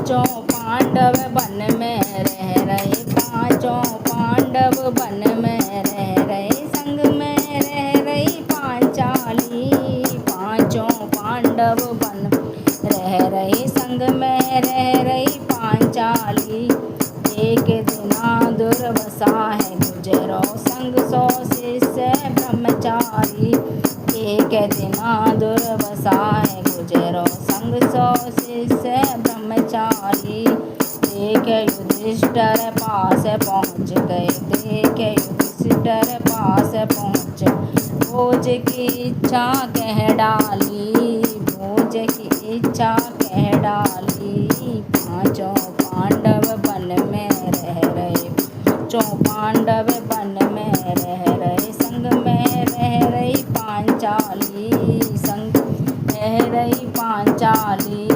पांचों पांडव वन में रह रहे, पांचों पांडव वन में रह रहे, संग में रह रही पांचाली। पांचों पांडव वन रह रहे, संग में रह रही पांचाली। एक दिना दुर्वासा है गुजरो, संग 100 शिष्य ब्रह्मचारी। एक दिना दुर्वासा है गुजरो, संग 100 शिष्य ब्रह्मचारी। देख युधिष्ठिर पास पहुँच गए, देख युधिष्ठिर पास पहुँच, भोज की इच्छा कह डाली, भोज की इच्छा कह डाली। पांचों पांडव वन में रह रहे, पांचों पांडव वन में रह रहे, संग में रह रही पांचाली, संग रह रही पांचाली।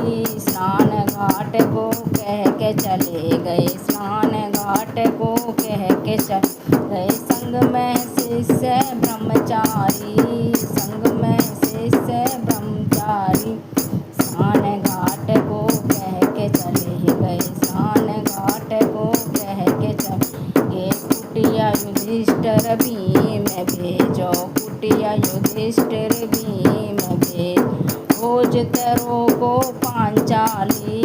स्नान घाट को कह के चले गए, स्नान घाट को कह के चले गए, संग में शिष्य ब्रह्मचारी, संग में शिष्य ब्रह्मचारी। स्नान घाट को कह के चले गए, स्नान घाट को कह के चले। कुटिया युधिष्ठिर भीम भेजो, कुटिया युधिष्ठिर भीम भेज। भोज तरो को पांचाली,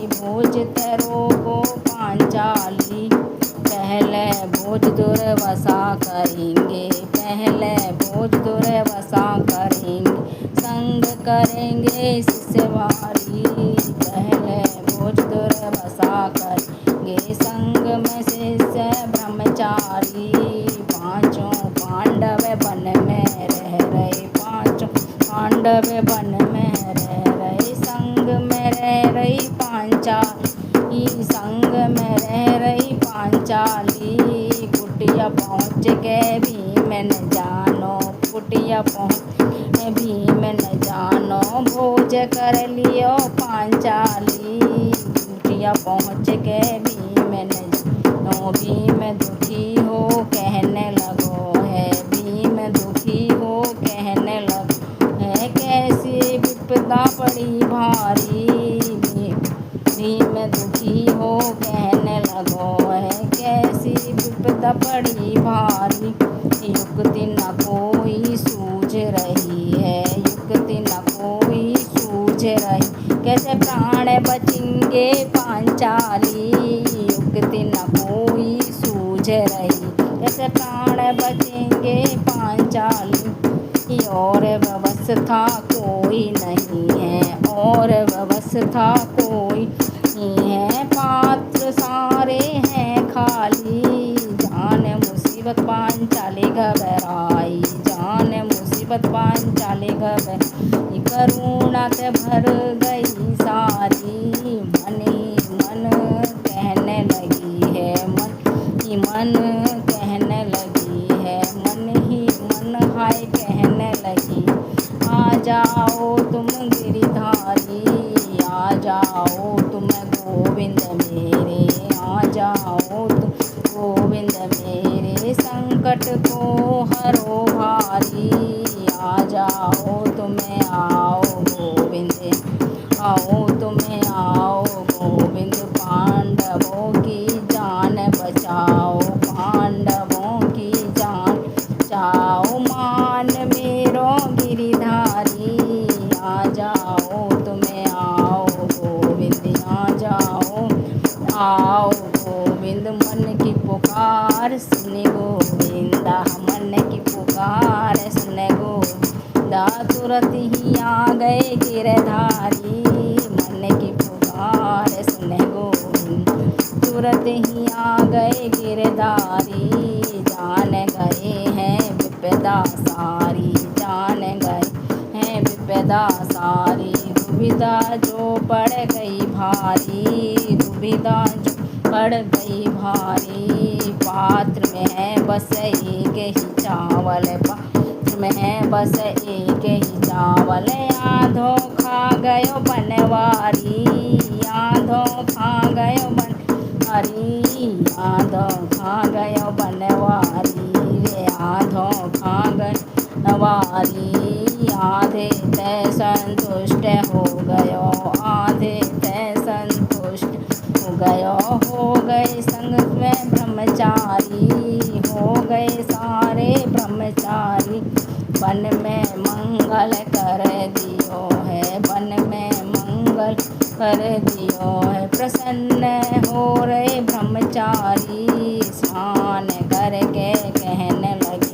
भोज तरो को पांचाली। पहले भोज दुर्वासा करेंगे, पहले भोज दुर्वासा करेंगे, संग करेंगे शिष्यवारी। पहले भोज दुर्वासा करेंगे, संग में शिष्य ब्रह्मचारी। पांचों पांडव वन में रह रहे, पांचों पांडव वन में रह रहे, संग में रह रही पांचाली, संग में रह रही पांचाली। कुटिया पहुँच के भीम न जानो, कुटिया पहुँच के भीम न जानो, भोज कर लियो पांचाली। कुटिया पहुँच के भीम न जानो, भीम दुखी हो कहने लगो है, भीम दुखी हो कहने लगो है, कैसी विपदा पड़ी भारी। भीम दुखी हो कहने लगो है, कैसी विपदा पड़ी भारी। युक्ति न कोई सूझ रही है, युक्ति न कोई सूझ रही, कैसे प्राण बचेंगे पांचाली। युक्ति न कोई सूझ रही, कैसे प्राण बचेंगे पांचाली। और व्यवस्था कोई नहीं है, और व्यवस्था कोई नहीं है, पात्र सारे हैं खाली। जान मुसीबत पांचाली घबराई, जान मुसीबत पांचाली घबराई, करुणा से भर गई सारी। मन ही मन कहने लगी है, मन ही मन कहने लगी है, मन ही मन हाय कहने लगी। आ जाओ तुम गिरिधारी, आ जाओ तुम गोविंद मेरे, आ जाओ तुम गोविंद मेरे, संकट को हरो भारी। आ जाओ तुम्हें आओ गोविंद, आओ तुम्हें आओ गोविंद, पांडवों की जान बचाओ, पांडवों की जान बचाओ। मान मेरो गिरिधारी, आ जाओ तुम्हें आओ गोविंद, आ जाओ आओ गोविंद। मन की पुकार सुने गोविंदा, मन की पुकार सुने गोविंदा, तुरंत ही आ गए गिरधारी। मन की पुकार सुने गोविंद, तुरंत ही आ गए गिरधारी। जान गए हैं विपदा सारी, जान गए हैं विपदा सारी। दुविधा जो पड़ गई भारी, दुविधा जो पड़ गई भारी। पात्र में है बस एक ही चावल, पात्र में है बस एक ही चावल। आधो खा गयो बनवारी, आधो खा गयो बनवारी, आधो खा गयो बनवारी, आधो खा गयो बनवारी। आधे ते संतुष्ट हो गयो, आधे ते संतुष्ट कर दियो है प्रसन्न हो रहे ब्रह्मचारी। स्नान करके कहने लगे,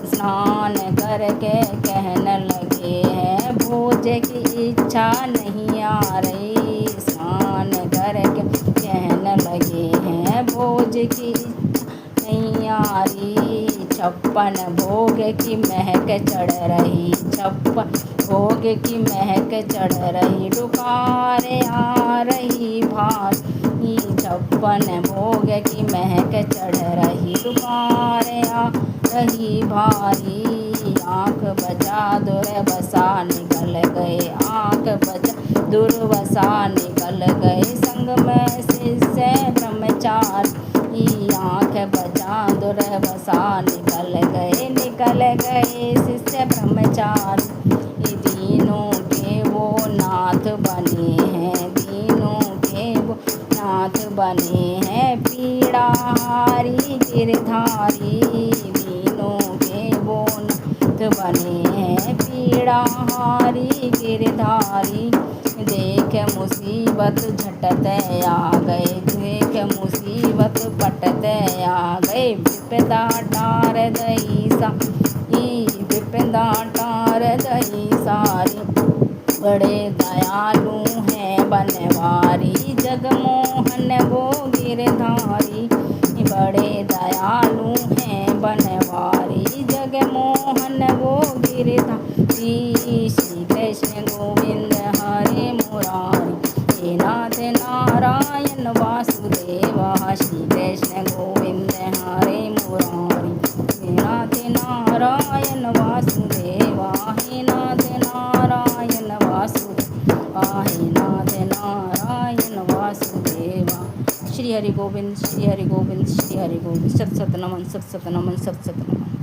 स्नान करके कहने लगे हैं भोज की इच्छा नहीं आ रही। स्नान करके कहने लगे हैं भोज की इच्छा नहीं आ रही। 56 भोग की महक चढ़ रही, 56 भोग की महक चढ़ रही, डुकारे आ रही भारी। 56 भोग की महक चढ़ रही, डुकारे आ रही भारी। आँख बचा दुर्वसा निकल गए, आँख बचा दुर्वसा निकल गए, संग में शिष्य ब्रह्मचारी। आँख बचा दुर्वसा निकल गए शिष्य ब्रह्मचारी। दीनों के वो नाथ बने हैं, दीनों के वो नाथ बने हैं, पीड़ाहारी गिरधारी। दीनों के वो नाथ बने हैं, पीड़ाहारी गिरधारी। देख मुसीबत झटते आ गए, देख मुसीबत पटते आ गए, विपदा टार दई सारी, विपदा टार दई सारी। बड़े दयालु हैं बनवारी, जगमोहन वो गिरधारी। बड़े दयालु हैं बनवारी, जगमोहन वो गिरधारी। श्री कृष्ण गोविंद हरे मुरारी, हे नाथ नारायण वासुदेवा। श्री कृष्ण गोविंद हरे मुरारी, हे नाथ नारायण वासुदेवा, हे नाथ नारायण वासुदेवा, हे नाथ नारायण वासुदेवा। श्री हरि गोविंद, श्री हरि गोविंद, श्री हरि गोविंद। सत सत नमन, सत सत नमन, सत सत नमन।